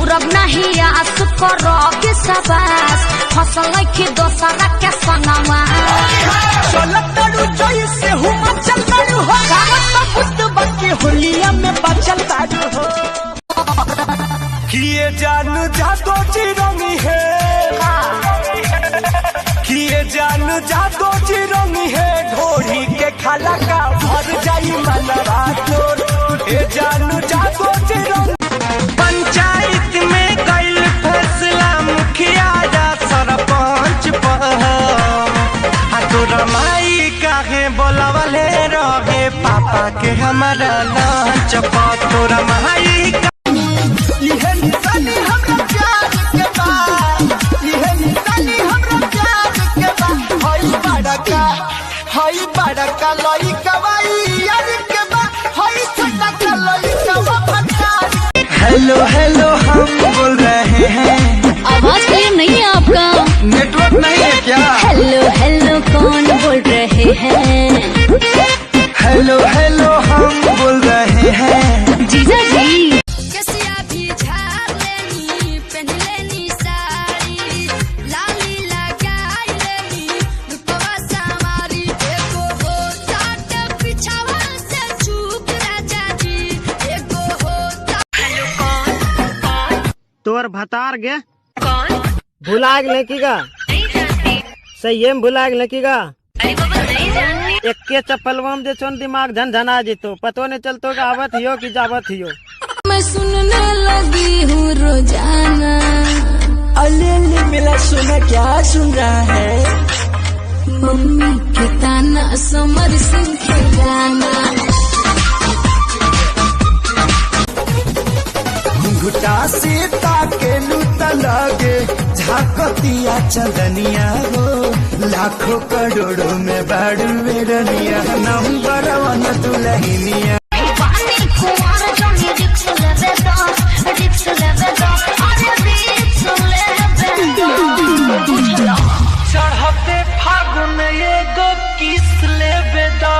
तुरब नहीं आस करो के सबास फसल के दोसरा के सनवा चलतड़ू जोई से हुमा चलतड़ू हो गावत बुद्ध बके होलिया में बचल ताड़ू हो किए जान जादो चिरंगी है किए जान जादो चिरंगी है ढोरी के खाला का भर जाई मनवा तोर ए जान जादो चिरंगी पंचायत में कइल फैसला मुखिया या सरपंच पर तोरा माई काहे बोलावले रहे पापा के हमारा लंच पर तोरा माई इहे निशानी हमरा प्यार के बा इहे निशानी हमरा प्यार के बा हई बड़का लइकवा यार के बा हई छोटा लइकवा फटार हेलो हेलो हम बोल रहे हैं आवाज क्लियर नहीं है आपका नेटवर्क नहीं है क्या हेलो हेलो कौन बोल रहे हैं हेलो हेलो हम बोल रहे हैं जीजा जी तोर भतार गे कौन भुला गए की गा सही भुला गए की गा एक के चप्पलवा में जो दिमाग झनझना जेतो पतो नहीं चलतो कि आवत हियो कि जावत हियो मैं सुनने लगी हूँ रोजाना अले मिला सुना क्या सुन रहा है मम्मी के ताना समर सिंह के गाना घुटा से ताके लूटा लगे झाकतिया चंदनिया हो लाखों करोड़ों में बाड़ू बेरनिया नंबर वन दुल्हनिया चढ़ते फागुन ये गो किस ले बेदा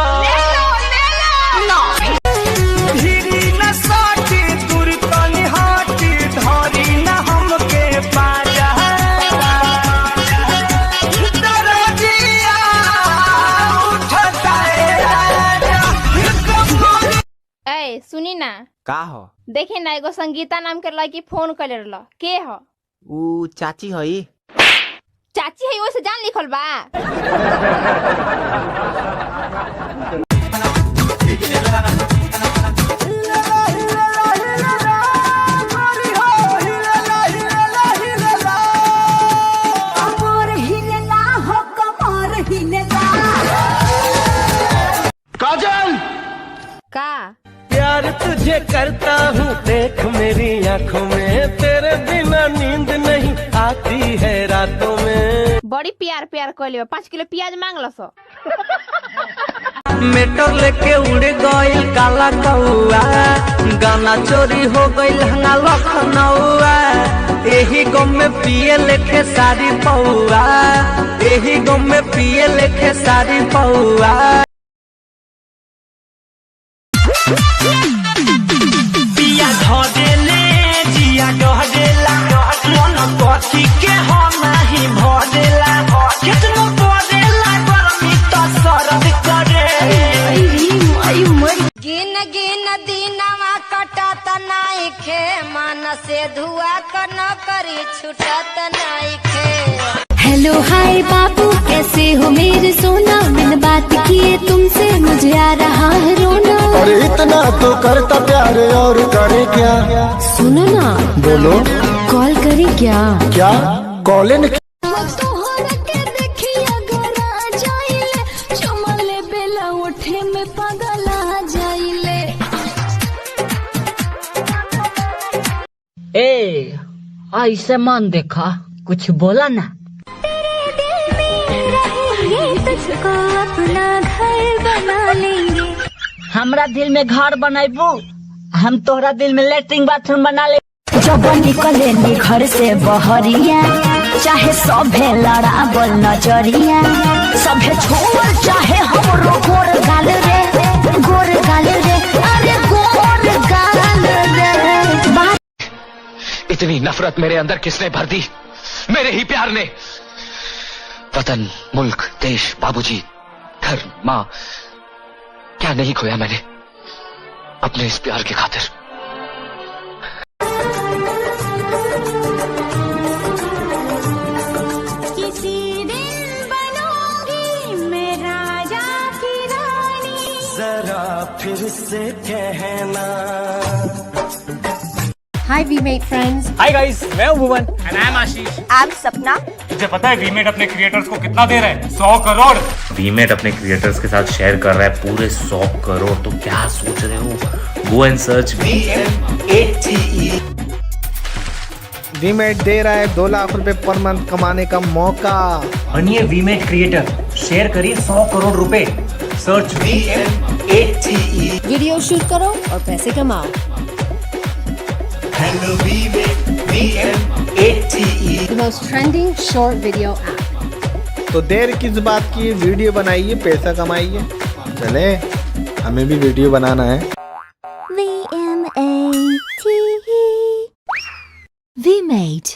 सुनी ना का हो देखे ना एगो संगीता नाम के लड़की फोन कर रहा के हो ऊ चाची हई चाची है वैसे जान लिखल बा काजल का प्यार तुझे करता हूँ देख मेरी आँखों में तेरे बिना नींद नहीं आती है रातों में बड़ी प्यार प्यार कर ले 5 किलो प्याज मांग लो सो मेटर लेके उड़ गइल काला कौआ गाना चोरी हो गइल हंगा लखनऊआ एही गम में पिए लेके सारी पौआ एही गम में पिए लेके सारी पौआ पिया धरेले जिया डहरेला मन कथी के हम नहीं भरेला कितनो परेला गरमी तो सरद करे गिन गिन दिनवा कटत नाइखे मन से धुआ क न करी छुटत नाइखे हेलो हाय बाबू कैसे हो मेरे सोना मैंने बात की है तुमसे मुझे आ रहा है रोना अरे इतना तो करता प्यार और करे क्या सुनो ना बोलो कॉल करे क्या क्या कॉलिंग ए ऐसे मन देखा कुछ बोला ना तुझको अपना घर बना लेंगे हमरा दिल में घर बनाबू हम तोहरा दिल में लेटरिन बाथरूम बना ले जब निकले घर से बहरिया चाहे सभे लड़ावल नजरिया सभे छोड़ चाहे हमरो गोर गाल रे अरे गोर गाल रे इतनी नफरत मेरे अंदर किसने भर दी? मेरे ही प्यार ने। वतन, मुल्क, देश, बाबूजी, घर, मां, क्या नहीं खोया मैंने अपने इस प्यार की खातिर। किसी दिन बनूंगी मैं राजा की रानी। जरा फिर से कहना। Hi VMate friends. Hi guys, मैं हूं भुवन and I am Ashish. I'm सपना। तुझे पता है वीमेट अपने क्रिएटर्स को कितना दे रहा है? 100 करोड़। वीमेट अपने क्रिएटर्स के साथ शेयर कर रहा है पूरे 100 करोड़। तो क्या सोच रहे हो? Go and search VMATE। वीमेट दे रहा है 2 लाख रुपए पर मंथ कमाने का मौका। बनिए वीमेट क्रिएटर, शेयर करिए 100 करोड़ रुपए। Search VMATE। वीडियो शूट करो और पैसे कमाओ। Hello VMATE। The most trending short video app. तो देर किस बात की, वीडियो बनाइए, पैसा कमाइए। चले, हमें भी वीडियो बनाना है। VMATE. VMate.